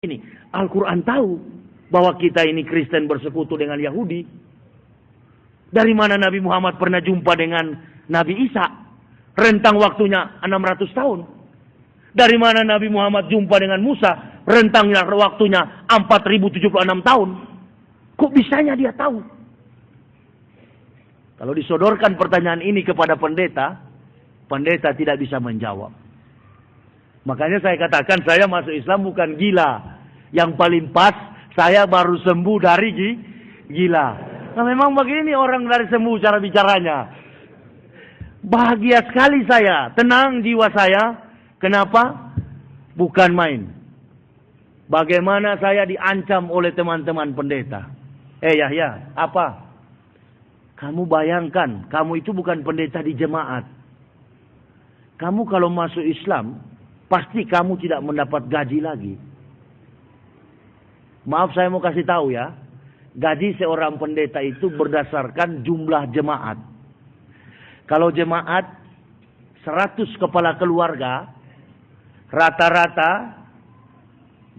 Ini Al-Quran tahu bahwa kita ini Kristen bersekutu dengan Yahudi. Dari mana Nabi Muhammad pernah jumpa dengan Nabi Isa? Rentang waktunya 600 tahun. Dari mana Nabi Muhammad jumpa dengan Musa? Rentangnya waktunya 4076 tahun. Kok bisanya dia tahu? Kalau disodorkan pertanyaan ini kepada pendeta, pendeta tidak bisa menjawab. Makanya saya katakan saya masuk Islam bukan gila. Yang paling pas, saya baru sembuh dari gila. Nah memang begini orang dari sembuh cara bicaranya. Bahagia sekali saya, tenang jiwa saya. Kenapa? Bukan main. Bagaimana saya diancam oleh teman-teman pendeta. Yahya, apa? Kamu bayangkan, kamu itu bukan pendeta di jemaat. Kamu kalau masuk Islam, pasti kamu tidak mendapat gaji lagi. Maaf saya mau kasih tahu ya. Gaji seorang pendeta itu berdasarkan jumlah jemaat. Kalau jemaat 100 kepala keluarga, rata-rata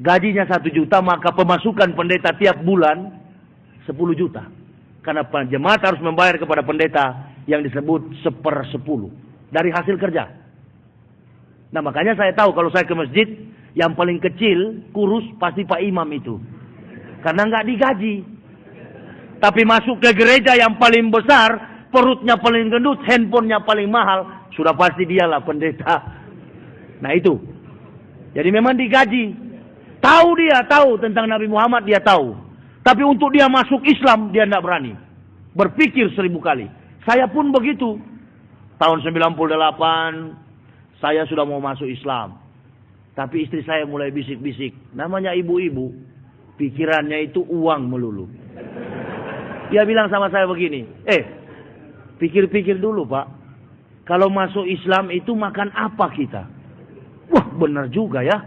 gajinya 1 juta, maka pemasukan pendeta tiap bulan 10 juta. Karena jemaat harus membayar kepada pendeta yang disebut 1/10 dari hasil kerja. Nah makanya saya tahu kalau saya ke masjid, yang paling kecil, kurus, pasti Pak Imam itu. Karena nggak digaji. Tapi masuk ke gereja yang paling besar, perutnya paling gendut, handphonenya paling mahal, sudah pasti dialah pendeta. Nah itu. Jadi memang digaji. Tahu dia, tahu tentang Nabi Muhammad dia tahu. Tapi untuk dia masuk Islam, dia tidak berani. Berpikir 1000 kali. Saya pun begitu. Tahun 98, saya sudah mau masuk Islam. Tapi istri saya mulai bisik-bisik. Namanya ibu-ibu, pikirannya itu uang melulu. Dia bilang sama saya begini, pikir-pikir dulu Pak. Kalau masuk Islam itu makan apa kita? Wah benar juga ya.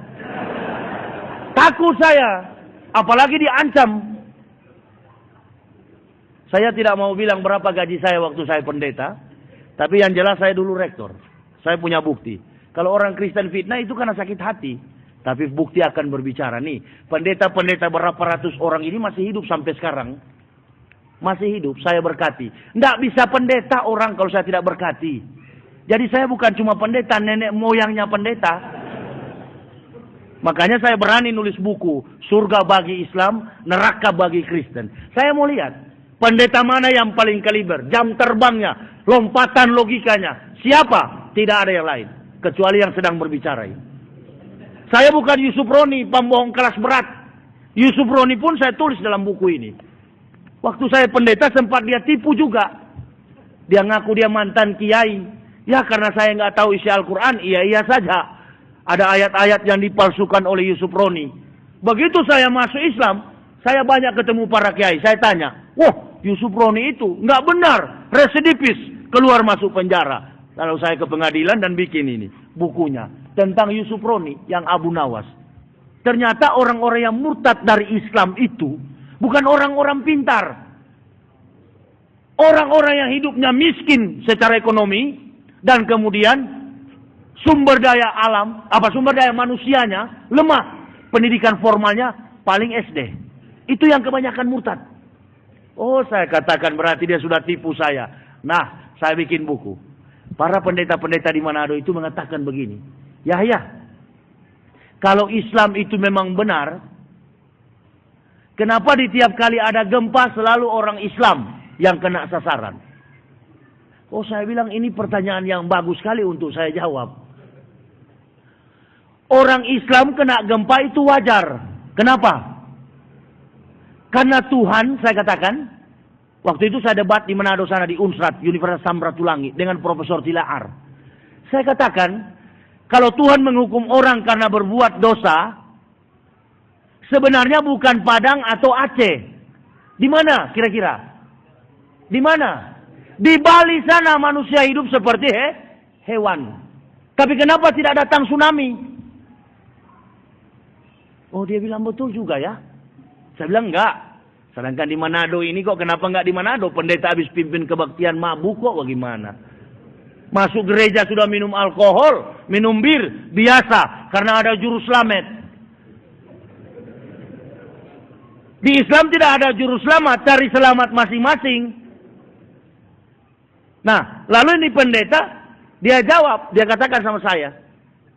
Takut saya. Apalagi diancam. Saya tidak mau bilang berapa gaji saya waktu saya pendeta. Tapi yang jelas saya dulu rektor. Saya punya bukti. Kalau orang Kristen fitnah itu karena sakit hati. Tapi bukti akan berbicara. Nih, pendeta-pendeta berapa ratus orang ini masih hidup sampai sekarang. Masih hidup, saya berkati. Tidak bisa pendeta orang kalau saya tidak berkati. Jadi saya bukan cuma pendeta, nenek moyangnya pendeta. Makanya saya berani nulis buku. Surga bagi Islam, neraka bagi Kristen. Saya mau lihat. Pendeta mana yang paling kaliber? Jam terbangnya, lompatan logikanya. Siapa? Tidak ada yang lain. Kecuali yang sedang berbicara. Saya bukan Yusuf Roni, pembohong kelas berat. Yusuf Roni pun saya tulis dalam buku ini. Waktu saya pendeta sempat dia tipu juga. Dia ngaku dia mantan kiai. Ya karena saya nggak tahu isi Al-Quran, iya saja. Ada ayat-ayat yang dipalsukan oleh Yusuf Roni. Begitu saya masuk Islam, saya banyak ketemu para kiai. Saya tanya, wah Yusuf Roni itu nggak benar, residivis, keluar masuk penjara. Lalu saya ke pengadilan dan bikin ini bukunya tentang Yusuf Roni yang Abu Nawas. Ternyata orang-orang yang murtad dari Islam itu bukan orang-orang pintar. Orang-orang yang hidupnya miskin secara ekonomi dan kemudian sumber daya alam, sumber daya manusianya lemah. Pendidikan formalnya paling SD. Itu yang kebanyakan murtad. Oh, saya katakan berarti dia sudah tipu saya. Nah, saya bikin buku. Para pendeta-pendeta di Manado itu mengatakan begini. Yahya, kalau Islam itu memang benar, kenapa di tiap kali ada gempa selalu orang Islam yang kena sasaran? Oh, saya bilang ini pertanyaan yang bagus sekali untuk saya jawab. Orang Islam kena gempa itu wajar. Kenapa? Karena Tuhan, saya katakan, waktu itu saya debat di Manado sana di Unsrat, Universitas Samratulangi dengan Profesor Tilaar. Saya katakan, kalau Tuhan menghukum orang karena berbuat dosa, sebenarnya bukan Padang atau Aceh. Di mana kira-kira? Di mana? Di Bali sana manusia hidup seperti hewan. Tapi kenapa tidak datang tsunami? Oh, dia bilang betul juga ya. Saya bilang enggak. Sedangkan di Manado ini kok kenapa enggak di Manado? Pendeta habis pimpin kebaktian mabuk kok bagaimana? Masuk gereja sudah minum alkohol, minum bir, biasa. Karena ada juru selamat. Di Islam tidak ada juru selamat, cari selamat masing-masing. Nah, lalu ini pendeta, dia jawab, dia katakan sama saya,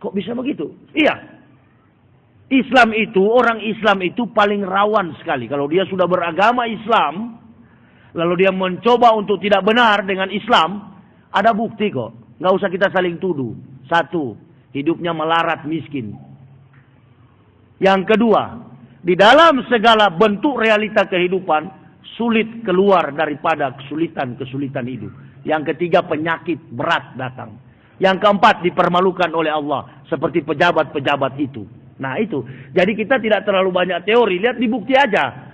kok bisa begitu? Iya. Islam itu, orang Islam itu paling rawan sekali. Kalau dia sudah beragama Islam, lalu dia mencoba untuk tidak benar dengan Islam, ada bukti kok. Nggak usah kita saling tuduh. Satu, hidupnya melarat miskin. Yang kedua, di dalam segala bentuk realita kehidupan, sulit keluar daripada kesulitan-kesulitan hidup. Yang ketiga, penyakit berat datang. Yang keempat, dipermalukan oleh Allah. Seperti pejabat-pejabat itu. Nah itu. Jadi kita tidak terlalu banyak teori. Lihat di bukti aja.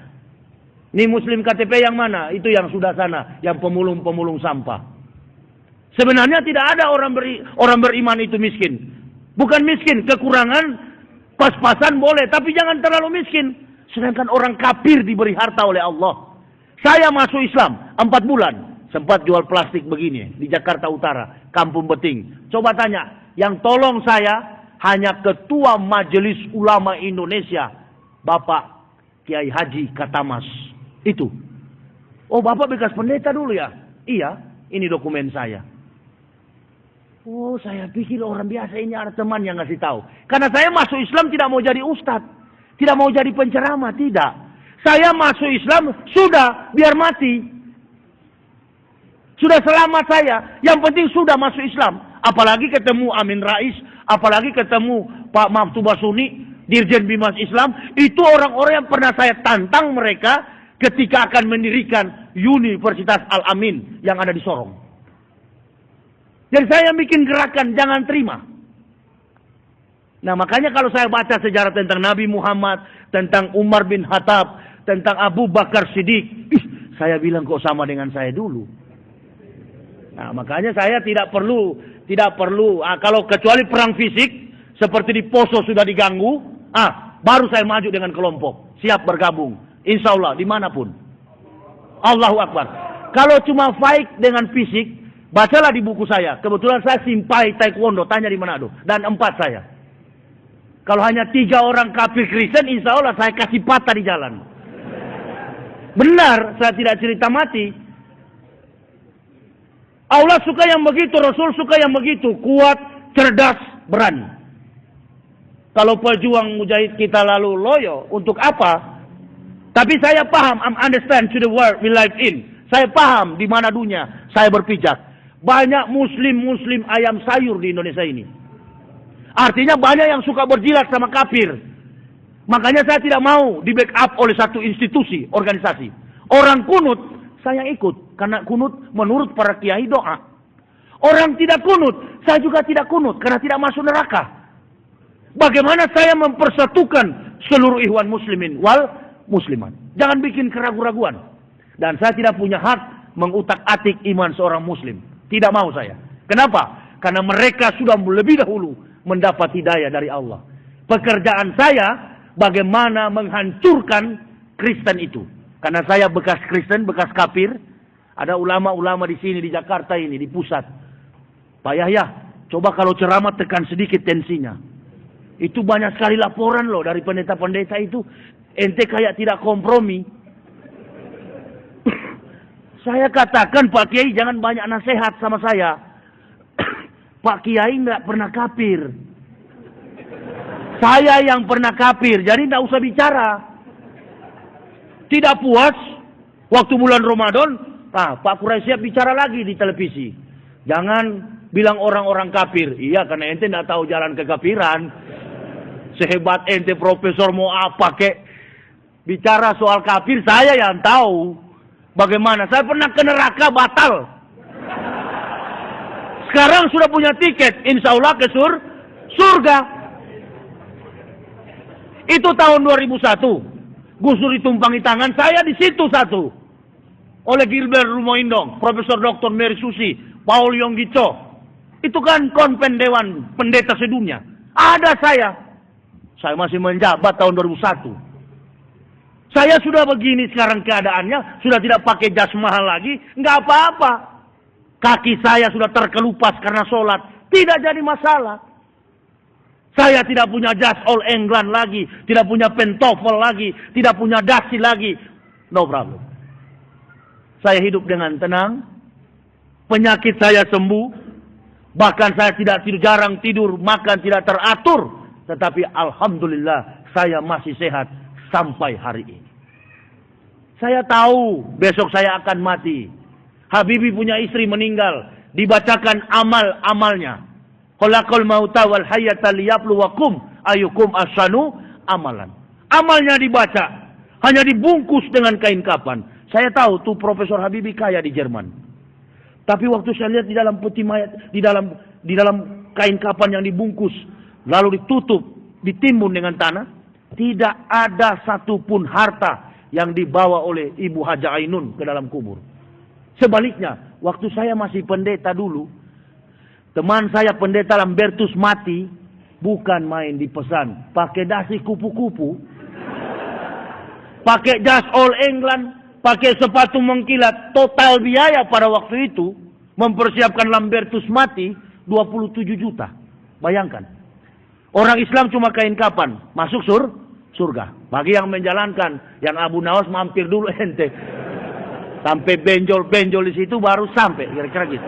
Ini Muslim KTP yang mana? Itu yang sudah sana. Yang pemulung-pemulung sampah. Sebenarnya tidak ada orang beriman itu miskin. Bukan miskin. Kekurangan, pas-pasan boleh. Tapi jangan terlalu miskin. Sedangkan orang kafir diberi harta oleh Allah. Saya masuk Islam 4 bulan. Sempat jual plastik begini di Jakarta Utara, Kampung Beting. Coba tanya, yang tolong saya hanya Ketua Majelis Ulama Indonesia, Bapak Kiai Haji Katamas. Itu. Oh, Bapak bekas pendeta dulu ya? Iya, ini dokumen saya. Oh, saya pikir orang biasa ini ada teman yang ngasih tahu. Karena saya masuk Islam tidak mau jadi ustadz, tidak mau jadi penceramah, tidak. Saya masuk Islam sudah biar mati. Sudah selamat saya. Yang penting sudah masuk Islam. Apalagi ketemu Amin Rais. Apalagi ketemu Pak Maftu Basuni. Dirjen Bimas Islam. Itu orang-orang yang pernah saya tantang mereka. Ketika akan mendirikan Universitas Al-Amin. Yang ada di Sorong. Jadi saya bikin gerakan. Jangan terima. Nah makanya kalau saya baca sejarah tentang Nabi Muhammad. Tentang Umar bin Khattab. Tentang Abu Bakar Siddiq. Saya bilang kok sama dengan saya dulu. Nah, makanya saya tidak perlu kalau kecuali perang fisik seperti di Poso sudah diganggu, baru saya maju dengan kelompok, siap bergabung, insya Allah dimanapun. Allahu Akbar. Kalau cuma fight dengan fisik, bacalah di buku saya. Kebetulan saya simpai taekwondo, tanya di Manado, dan 4 saya. Kalau hanya 3 orang kafir Kristen, insya Allah saya kasih patah di jalan. Benar, saya tidak cerita mati. Allah suka yang begitu, Rasul suka yang begitu. Kuat, cerdas, berani. Kalau pejuang mujahid kita lalu loyo, untuk apa? Tapi saya paham, understand to the world we live in. Saya paham di mana dunia saya berpijak. Banyak muslim ayam sayur di Indonesia ini. Artinya banyak yang suka berjilat sama kafir. Makanya saya tidak mau di backup oleh satu institusi, organisasi. Orang kunut, saya ikut. Karena kunut menurut para kiai doa. Orang tidak kunut. Saya juga tidak kunut. Karena tidak masuk neraka. Bagaimana saya mempersatukan seluruh ikhwan muslimin wal musliman. Jangan bikin keraguan-raguan. Dan saya tidak punya hak mengutak-atik iman seorang muslim. Tidak mau saya. Kenapa? Karena mereka sudah lebih dahulu mendapat hidayah dari Allah. Pekerjaan saya bagaimana menghancurkan Kristen itu. Karena saya bekas Kristen, bekas kafir. Ada ulama-ulama di sini, di Jakarta ini, di pusat. Pak Yahya, coba kalau ceramah tekan sedikit tensinya. Itu banyak sekali laporan loh dari pendeta-pendeta itu. Ente kayak tidak kompromi. Saya katakan, Pak Kiai jangan banyak nasihat sama saya. Pak Kiai nggak pernah kafir. Saya yang pernah kafir, jadi nggak usah bicara. Tidak puas, waktu bulan Ramadan, Pak Quraisyah bicara lagi di televisi. Jangan bilang orang-orang kafir. Iya, karena ente tidak tahu jalan kekafiran. Sehebat ente profesor mau apa kek. Bicara soal kafir, saya yang tahu. Bagaimana? Saya pernah ke neraka, batal. Sekarang sudah punya tiket. Insya Allah ke surga. Itu tahun 2001. Gus Dur ditumpangi tangan, saya di situ satu. Oleh Gilbert Rumoindong, Profesor Dr. Mary Susi, Paul Yonggicho. Itu kan konven Dewan Pendeta Sedunia. Ada saya. Saya masih menjabat tahun 2001. Saya sudah begini sekarang keadaannya, sudah tidak pakai jas mahal lagi, nggak apa-apa. Kaki saya sudah terkelupas karena sholat, tidak jadi masalah. Saya tidak punya jas All England lagi, tidak punya pentofel lagi, tidak punya dasi lagi. No problem. Saya hidup dengan tenang, penyakit saya sembuh, bahkan saya tidak tidur, jarang tidur, makan tidak teratur. Tetapi alhamdulillah saya masih sehat sampai hari ini. Saya tahu besok saya akan mati. Habibie punya istri meninggal, dibacakan amal-amalnya. Khalaqal mauta wal hayata liyabluwakum ayyukum ahsanu amalan. Amalnya dibaca, hanya dibungkus dengan kain kapan. Saya tahu tuh Profesor Habibie kaya di Jerman. Tapi waktu saya lihat di dalam peti mayat, di dalam kain kapan yang dibungkus, lalu ditutup, ditimbun dengan tanah, tidak ada satupun harta yang dibawa oleh Ibu Haja Ainun ke dalam kubur. Sebaliknya, waktu saya masih pendeta dulu, teman saya pendeta Lambertus mati, bukan main dipesan, pakai dasi kupu-kupu, pakai jas All England, pakai sepatu mengkilat. Total biaya pada waktu itu mempersiapkan Lambertus mati 27 juta. Bayangkan. Orang Islam cuma kain kapan, masuk surga. Bagi yang menjalankan, yang Abu Nawas mampir dulu ente. Sampai benjol-benjol di situ baru sampai, kira-kira gitu.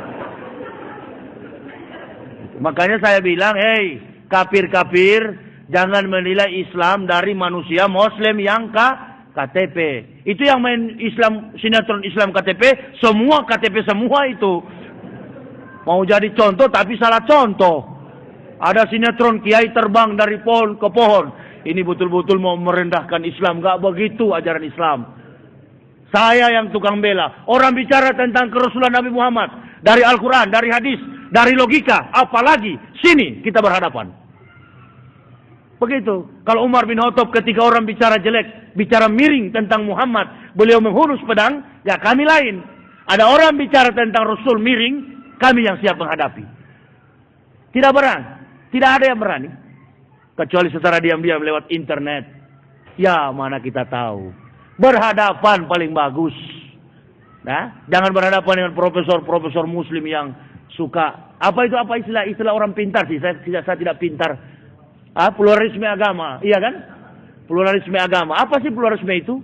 Makanya saya bilang, hei kafir-kafir, jangan menilai Islam dari manusia Muslim yang KTP. Itu yang main Islam, sinetron Islam KTP, semua KTP semua itu. Mau jadi contoh tapi salah contoh. Ada sinetron kiai terbang dari pohon ke pohon. Ini betul-betul mau merendahkan Islam. Gak begitu ajaran Islam. Saya yang tukang bela. Orang bicara tentang kerasulan Nabi Muhammad. Dari Al-Quran, dari hadis, dari logika. Apalagi sini kita berhadapan. Begitu. Kalau Umar bin Khattab ketika orang bicara jelek, bicara miring tentang Muhammad, beliau menghunus pedang, ya kami lain. Ada orang bicara tentang Rasul miring, kami yang siap menghadapi. Tidak berani. Tidak ada yang berani. Kecuali secara diam-diam lewat internet. Ya mana kita tahu. Berhadapan paling bagus. Nah, jangan berhadapan dengan profesor-profesor muslim yang suka. Apa itu, apa istilah orang pintar sih. Saya tidak pintar. Pluralisme agama. Iya kan? Pluralisme agama. Apa sih pluralisme itu?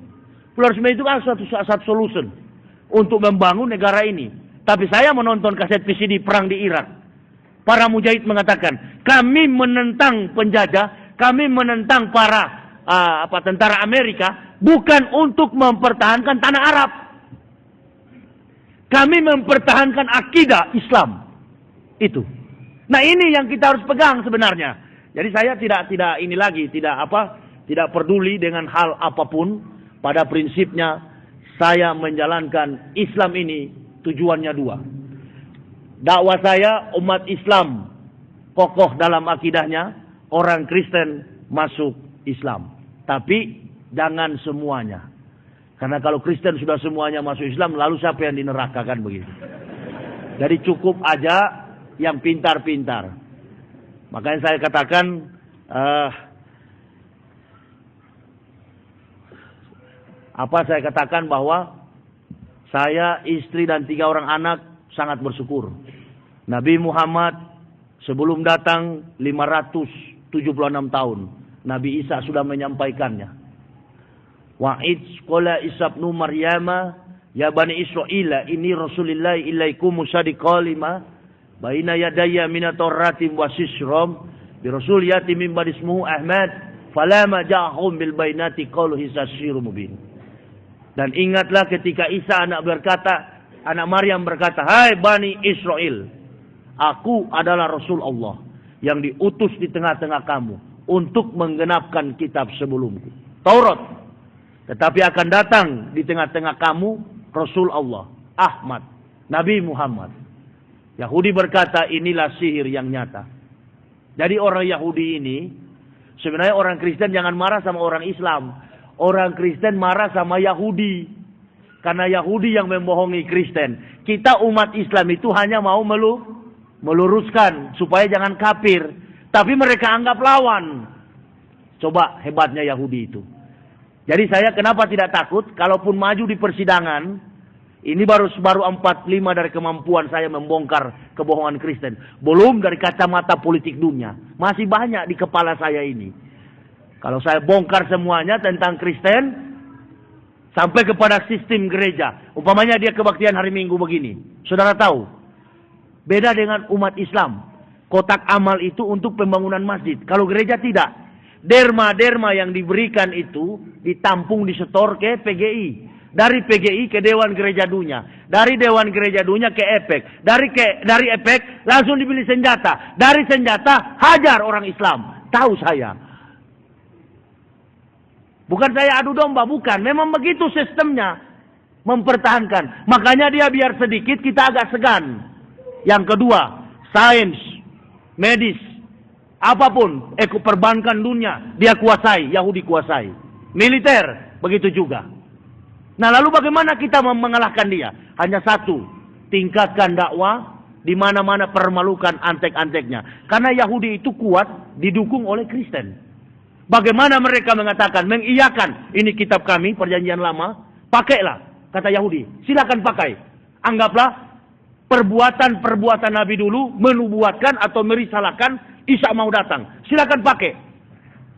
Pluralisme itu kan satu solution. Untuk membangun negara ini. Tapi saya menonton kaset VCD perang di Irak. Para mujahid mengatakan, kami menentang penjajah, kami menentang para tentara Amerika, bukan untuk mempertahankan tanah Arab. Kami mempertahankan akidah Islam. Itu. Nah ini yang kita harus pegang sebenarnya. Jadi saya tidak peduli dengan hal apapun. Pada prinsipnya saya menjalankan Islam ini tujuannya dua. Dakwah saya umat Islam kokoh dalam akidahnya, orang Kristen masuk Islam. Tapi jangan semuanya. Karena kalau Kristen sudah semuanya masuk Islam, lalu siapa yang di neraka kan begitu. Jadi cukup aja yang pintar-pintar. Makanya saya katakan saya katakan bahwa saya, istri dan 3 orang anak sangat bersyukur. Nabi Muhammad sebelum datang 576 tahun. Nabi Isa sudah menyampaikannya. Wa'id qala Isa ibn Maryama ya bani Israila inni Rasulillah ilaikum musaddiqan lima baina yadayya minat Tauratim wa sisram bi rasul yati min ba'di ismuhu Ahmad falama ja'ahum bil bainati qalu hisasirun mubin. Dan ingatlah ketika Isa anak Maryam berkata, hai Bani Israel, aku adalah Rasul Allah yang diutus di tengah-tengah kamu untuk menggenapkan kitab sebelumku, Taurat. Tetapi akan datang di tengah-tengah kamu Rasul Allah, Ahmad, Nabi Muhammad. Yahudi berkata, inilah sihir yang nyata. Jadi orang Yahudi ini, sebenarnya orang Kristen jangan marah sama orang Islam. Orang Kristen marah sama Yahudi. Karena Yahudi yang membohongi Kristen. Kita umat Islam itu hanya mau meluruskan supaya jangan kafir. Tapi mereka anggap lawan. Coba hebatnya Yahudi itu. Jadi saya kenapa tidak takut? Kalaupun maju di persidangan, Ini baru 45 dari kemampuan saya membongkar kebohongan Kristen. Belum dari kacamata politik dunia. Masih banyak di kepala saya ini. Kalau saya bongkar semuanya tentang Kristen, sampai kepada sistem gereja. Umpamanya dia kebaktian hari Minggu begini. Saudara tahu, beda dengan umat Islam. Kotak amal itu untuk pembangunan masjid. Kalau gereja tidak. Derma-derma yang diberikan itu ditampung, disetor ke PGI. Dari PGI ke Dewan Gereja Dunia. Dari Dewan Gereja Dunia ke EPEK. Dari EPEK langsung dibeli senjata. Dari senjata hajar orang Islam. Tahu saya. Bukan saya adu domba, bukan. Memang begitu sistemnya. Mempertahankan. Makanya dia biar sedikit, kita agak segan. Yang kedua, sains, medis, apapun, perbankan dunia, dia kuasai, Yahudi kuasai. Militer, begitu juga. Nah, lalu bagaimana kita mengalahkan dia? Hanya satu, tingkatkan dakwah, di mana-mana permalukan antek-anteknya. Karena Yahudi itu kuat, didukung oleh Kristen. Bagaimana mereka mengatakan, mengiyakan, ini kitab kami, perjanjian lama, pakailah, kata Yahudi, silakan pakai. Anggaplah, perbuatan-perbuatan Nabi dulu, menubuatkan atau merisalahkan, Isa mau datang, silakan pakai.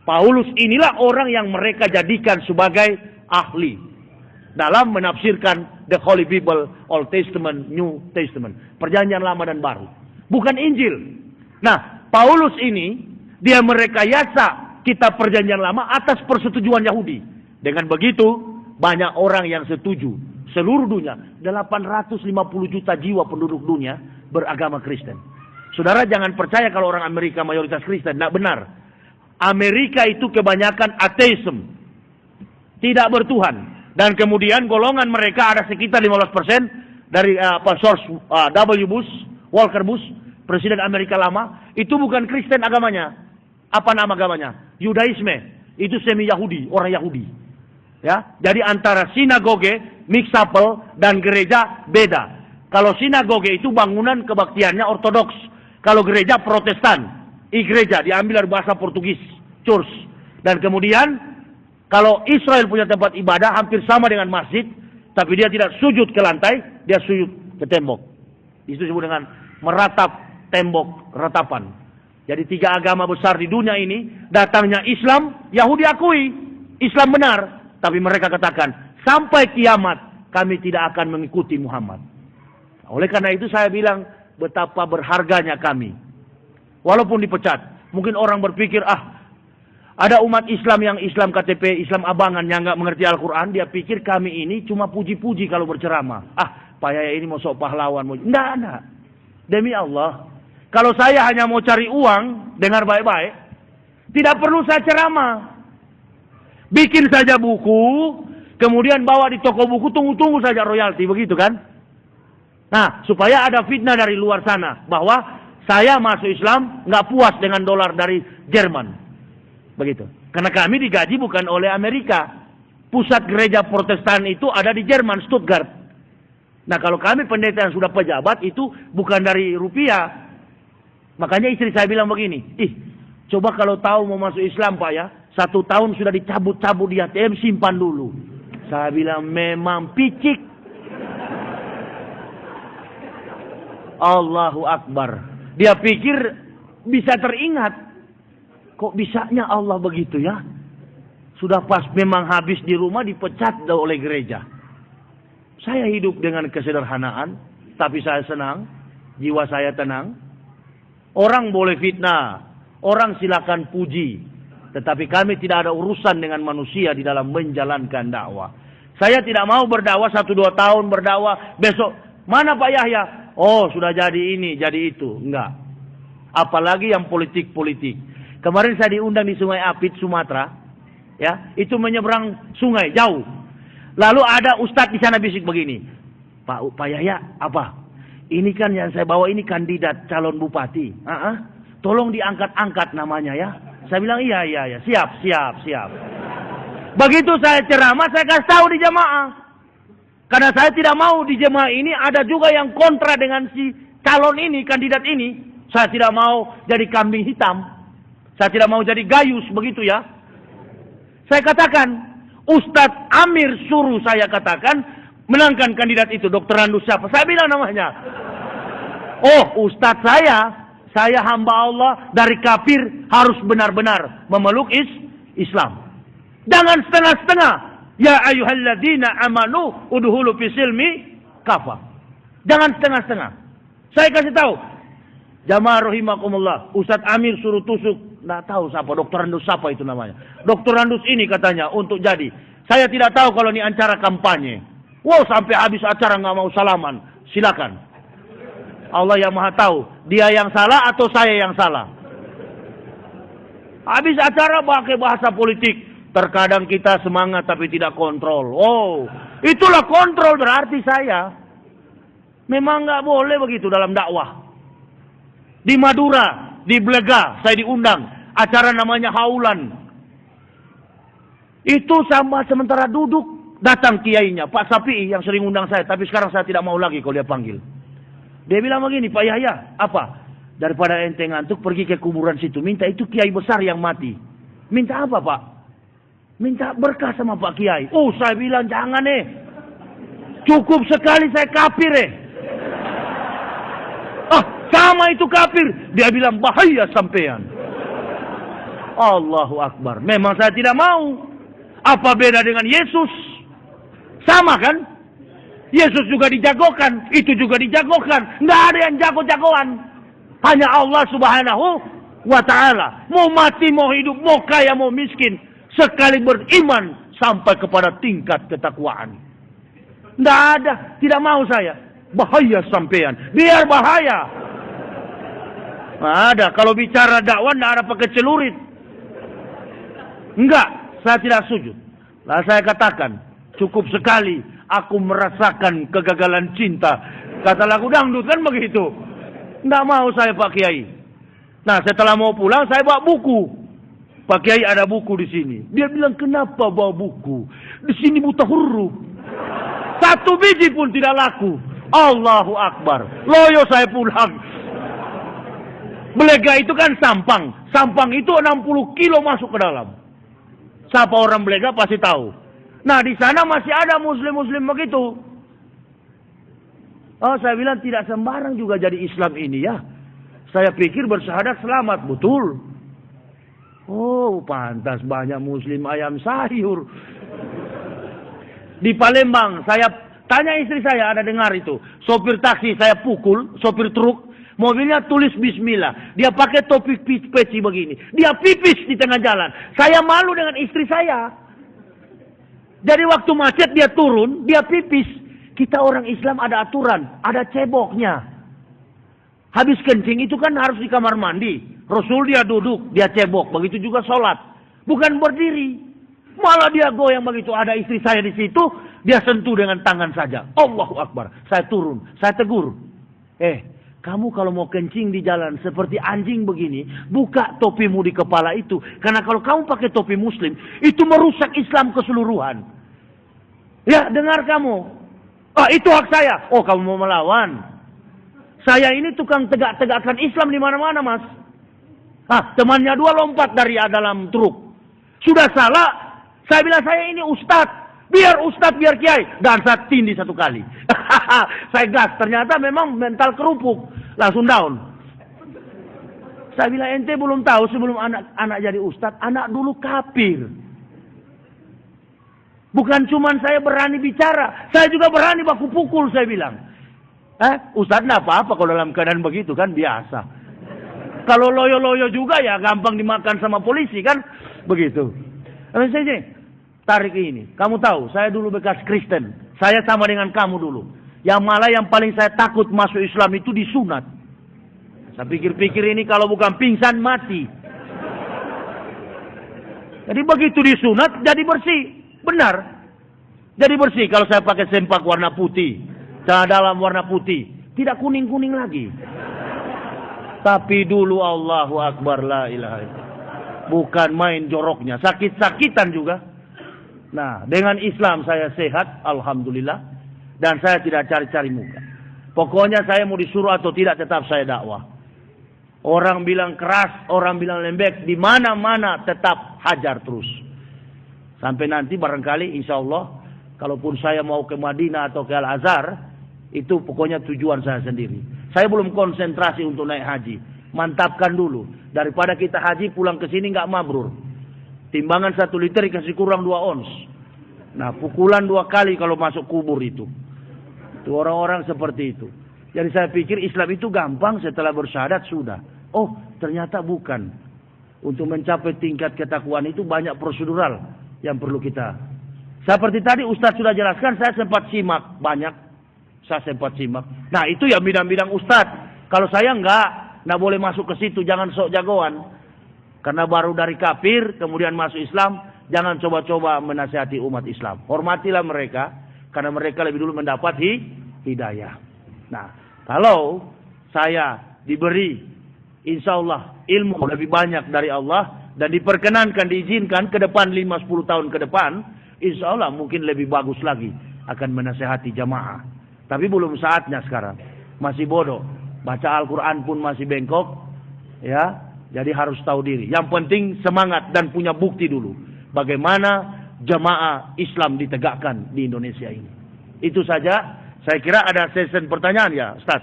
Paulus inilah orang yang mereka jadikan sebagai ahli dalam menafsirkan the Holy Bible, Old Testament, New Testament, perjanjian lama dan baru, bukan Injil. Nah, Paulus ini dia merekayasa kitab perjanjian lama atas persetujuan Yahudi. Dengan begitu banyak orang yang setuju. Seluruh dunia, 850 juta jiwa penduduk dunia beragama Kristen. Saudara jangan percaya kalau orang Amerika mayoritas Kristen, tidak benar. Amerika itu kebanyakan ateisme, tidak bertuhan. Dan kemudian golongan mereka ada sekitar 15% dari source W. Bush, Walker Bush, Presiden Amerika lama, itu bukan Kristen agamanya. Apa nama agamanya? Yudaisme. Itu semi Yahudi, orang Yahudi. Ya, jadi antara sinagoge, mixapel, dan gereja beda. Kalau sinagoge itu bangunan kebaktiannya ortodoks. Kalau gereja Protestan, igreja diambil dari bahasa Portugis, church. Dan kemudian kalau Israel punya tempat ibadah hampir sama dengan masjid, tapi dia tidak sujud ke lantai, dia sujud ke tembok. Itu disebut dengan meratap tembok ratapan. Jadi 3 agama besar di dunia ini, datangnya Islam, Yahudi akui Islam benar, tapi mereka katakan sampai kiamat kami tidak akan mengikuti Muhammad. Oleh karena itu saya bilang betapa berharganya kami. Walaupun dipecat, mungkin orang berpikir ada umat Islam yang Islam KTP, Islam abangan yang nggak mengerti Al-Quran, dia pikir kami ini cuma puji-puji kalau berceramah. Pak Yaya ini mau sok pahlawan. Enggak. Demi Allah. Kalau saya hanya mau cari uang, dengar baik-baik, tidak perlu saya ceramah. Bikin saja buku, kemudian bawa di toko buku, tunggu-tunggu saja royalti, begitu kan? Nah, supaya ada fitnah dari luar sana, bahwa saya masuk Islam nggak puas dengan dolar dari Jerman. Begitu. Karena kami digaji bukan oleh Amerika. Pusat gereja Protestan itu ada di Jerman, Stuttgart. Nah, kalau kami pendeta yang sudah pejabat itu bukan dari rupiah. Makanya istri saya bilang begini, coba kalau tahu mau masuk Islam Pak ya, 1 tahun sudah dicabut-cabut di ATM, simpan dulu. Saya bilang memang picik. Allahu Akbar. Dia pikir bisa teringat. Kok bisanya Allah begitu ya? Sudah pas memang habis di rumah dipecat oleh gereja. Saya hidup dengan kesederhanaan, tapi saya senang, jiwa saya tenang. Orang boleh fitnah, orang silakan puji, tetapi kami tidak ada urusan dengan manusia di dalam menjalankan dakwah. Saya tidak mau berdakwah 1-2 tahun berdakwah, besok mana Pak Yahya? Oh sudah jadi ini, jadi itu. Enggak. Apalagi yang politik-politik. Kemarin saya diundang di Sungai Apit, Sumatera. Ya, itu menyeberang sungai jauh. Lalu ada ustadz di sana bisik begini. Pak Yahya, apa? Ini kan yang saya bawa ini kandidat calon bupati. Tolong diangkat-angkat namanya ya. Saya bilang iya. Siap. Begitu saya ceramah, saya kasih tahu di jemaah. Karena saya tidak mau di jemaah ini ada juga yang kontra dengan si calon ini, kandidat ini. Saya tidak mau jadi kambing hitam. Saya tidak mau jadi gayus, begitu ya. Saya katakan, Ustadz Amir suruh saya katakan, menangkan kandidat itu. Dr. Randus siapa? Saya bilang namanya. Oh, Ustadz saya hamba Allah dari kafir harus benar-benar memeluk Islam. Jangan setengah-setengah. Ya ayyuhalladzina amanu udhulu fisilmi kafa. Jangan setengah-setengah. Saya kasih tahu. Jamaah rahimakumullah. Ustadz Amir suruh tusuk. Nggak tahu siapa. Dr. Randus siapa itu namanya. Dr. Randus ini katanya untuk jadi. Saya tidak tahu kalau ini acara kampanye. Wow, sampai habis acara nggak mau salaman. Silakan. Allah yang maha tahu. Dia yang salah atau saya yang salah. Habis acara pakai bahasa politik. Terkadang kita semangat tapi tidak kontrol. Oh, itulah kontrol berarti saya. Memang nggak boleh begitu dalam dakwah. Di Madura, di Blega, saya diundang. Acara namanya Haulan. Itu sama sementara duduk. Datang kiainya, Pak Sapi'i yang sering undang saya. Tapi sekarang saya tidak mau lagi kalau dia panggil. Dia bilang begini, Pak Yahya, apa? Daripada ente ngantuk pergi ke kuburan situ. Minta itu kiai besar yang mati. Minta apa, Pak? Minta berkah sama Pak Kiai. Oh, saya bilang jangan cukup sekali saya kafir Ah, sama itu kafir. Dia bilang bahaya sampean. Allahu Akbar. Memang saya tidak mau. Apa beda dengan Yesus? Sama kan? Yesus juga dijagokan. Itu juga dijagokan. Nggak ada yang jago-jagoan. Hanya Allah Subhanahu wa ta'ala. Mau mati, mau hidup, mau kaya, mau miskin. Sekali beriman sampai kepada tingkat ketakwaan. Tidak ada. Tidak mau saya. Bahaya sampean. Biar bahaya. Nggak ada. Kalau bicara dakwah tidak ada pakai celurit. Enggak. Saya tidak sujud. Lah saya katakan. Cukup sekali. Aku merasakan kegagalan cinta. Kata lagu dangdut kan begitu. Tidak mau saya Pak Kiai. Nah setelah mau pulang saya bawa buku. Pak Kiai ada buku di sini. Dia bilang kenapa bawa buku? Di sini buta huruf. Satu biji pun tidak laku. Allahu Akbar. Loyo saya pulang. Belega itu kan sampang. Sampang itu 60 kilo masuk ke dalam. Siapa orang Belega pasti tahu. Nah di sana masih ada muslim-muslim begitu. Oh saya bilang tidak sembarang juga jadi Islam ini ya. Saya pikir bersyahadat selamat. Betul. Oh, pantas banyak muslim ayam sayur. Di Palembang, saya tanya istri saya, ada dengar itu. Sopir taksi saya pukul, sopir truk. Mobilnya tulis bismillah. Dia pakai topi peci begini. Dia pipis di tengah jalan. Saya malu dengan istri saya. Jadi waktu macet dia turun, dia pipis. Kita orang Islam ada aturan, ada ceboknya. Habis kencing itu kan harus di kamar mandi. Rasul dia duduk, dia cebok. Begitu juga sholat. Bukan berdiri. Malah dia goyang begitu. Ada istri saya di situ. Dia sentuh dengan tangan saja. Allahu Akbar. Saya turun. Saya tegur. Kamu kalau mau kencing di jalan seperti anjing begini. Buka topimu di kepala itu. Karena kalau kamu pakai topi muslim. Itu merusak Islam keseluruhan. Ya dengar kamu. Itu hak saya. Oh kamu mau melawan. Saya ini tukang tegak-tegakkan Islam di mana-mana, Mas. Temannya dua lompat dari dalam truk. Sudah salah. Saya bilang saya ini ustadz. Biar ustadz, biar kiai. Dan saya tindih satu kali. Saya gas. Ternyata memang mental kerupuk. Langsung down. Saya bilang ente belum tahu sebelum anak jadi ustadz. Anak dulu kafir. Bukan cuman saya berani bicara. Saya juga berani baku pukul, saya bilang. Ustadz enggak apa-apa kalau dalam keadaan begitu kan biasa. Kalau loyo-loyo juga ya gampang dimakan sama polisi kan begitu. Saya tarik ini. Kamu tahu saya dulu bekas Kristen. Saya sama dengan kamu dulu. Yang malah yang paling saya takut masuk Islam itu disunat. Saya pikir-pikir ini kalau bukan pingsan mati. Jadi begitu disunat jadi bersih. Benar. Jadi bersih kalau saya pakai sempak warna putih. Celana dalam warna putih. Tidak kuning-kuning lagi. Tapi dulu Allahu Akbar la ilaha illallah. Bukan main joroknya. Sakit-sakitan juga. Nah dengan Islam saya sehat. Alhamdulillah. Dan saya tidak cari-cari muka. Pokoknya saya mau disuruh atau tidak tetap saya dakwah. Orang bilang keras. Orang bilang lembek. Di mana-mana tetap hajar terus. Sampai nanti barangkali insya Allah. Kalaupun saya mau ke Madinah atau ke Al-Azhar, itu pokoknya tujuan saya sendiri. Saya belum konsentrasi untuk naik haji. Mantapkan dulu. Daripada kita haji pulang ke sini nggak mabrur. Timbangan 1 liter dikasih kurang 2 ons. Nah, pukulan 2 kali kalau masuk kubur itu. Itu orang-orang seperti itu. Jadi saya pikir Islam itu gampang, setelah bersyahadat sudah. Oh, ternyata bukan. Untuk mencapai tingkat ketakwaan itu banyak prosedural yang perlu kita. Seperti tadi Ustaz sudah jelaskan, saya sempat simak banyak. Saya sempat simak. Nah, itu ya bidang-bidang Ustaz. Kalau saya enggak boleh masuk ke situ, jangan sok jagoan. Karena baru dari kafir, kemudian masuk Islam, jangan coba-coba menasihati umat Islam. Hormatilah mereka, karena mereka lebih dulu mendapat hidayah. Nah, kalau saya diberi, insya Allah, ilmu lebih banyak dari Allah, dan diperkenankan, diizinkan ke depan 5-10 tahun ke depan, insya Allah mungkin lebih bagus lagi akan menasihati jamaah. Tapi belum saatnya sekarang. Masih bodoh. Baca Al-Quran pun masih bengkok. Ya, jadi harus tahu diri. Yang penting semangat dan punya bukti dulu. Bagaimana jamaah Islam ditegakkan di Indonesia ini. Itu saja. Saya kira ada sesi pertanyaan ya, Ustaz.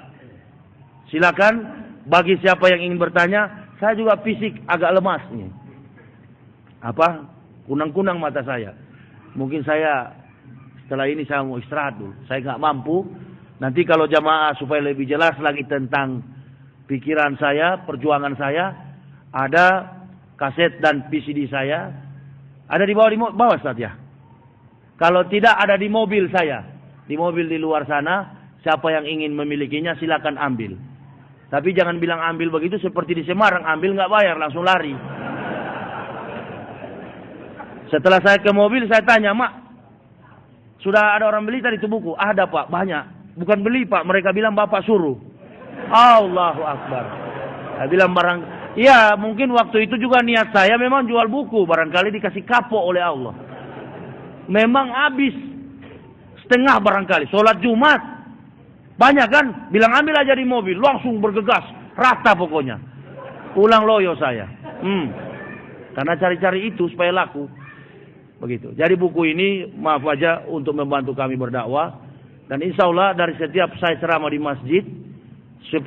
Silakan. Bagi siapa yang ingin bertanya. Saya juga fisik agak lemas nih. Kunang-kunang mata saya. Mungkin saya setelah ini saya mau istirahat dulu. Saya nggak mampu. Nanti kalau jamaah supaya lebih jelas lagi tentang pikiran saya, perjuangan saya, ada kaset dan PCD saya. Ada di bawah Ustaz ya. Kalau tidak ada di mobil saya. Di mobil di luar sana. Siapa yang ingin memilikinya silakan ambil. Tapi jangan bilang ambil begitu seperti di Semarang. Ambil nggak bayar, langsung lari. Setelah saya ke mobil saya tanya, Mak. Sudah ada orang beli tadi itu buku? Ada Pak, banyak. Bukan beli Pak, mereka bilang Bapak suruh. Allahu Akbar. Saya bilang ya mungkin waktu itu juga niat saya memang jual buku. Barangkali dikasih kapok oleh Allah. Memang habis. Setengah barangkali. Sholat Jumat. Banyak kan? Bilang ambil aja di mobil. Langsung bergegas. Rata pokoknya. Pulang loyo saya. Karena cari-cari itu supaya laku. Begitu. Jadi buku ini maaf aja untuk membantu kami berdakwah. Dan insya Allah dari setiap saya ceramah di masjid 10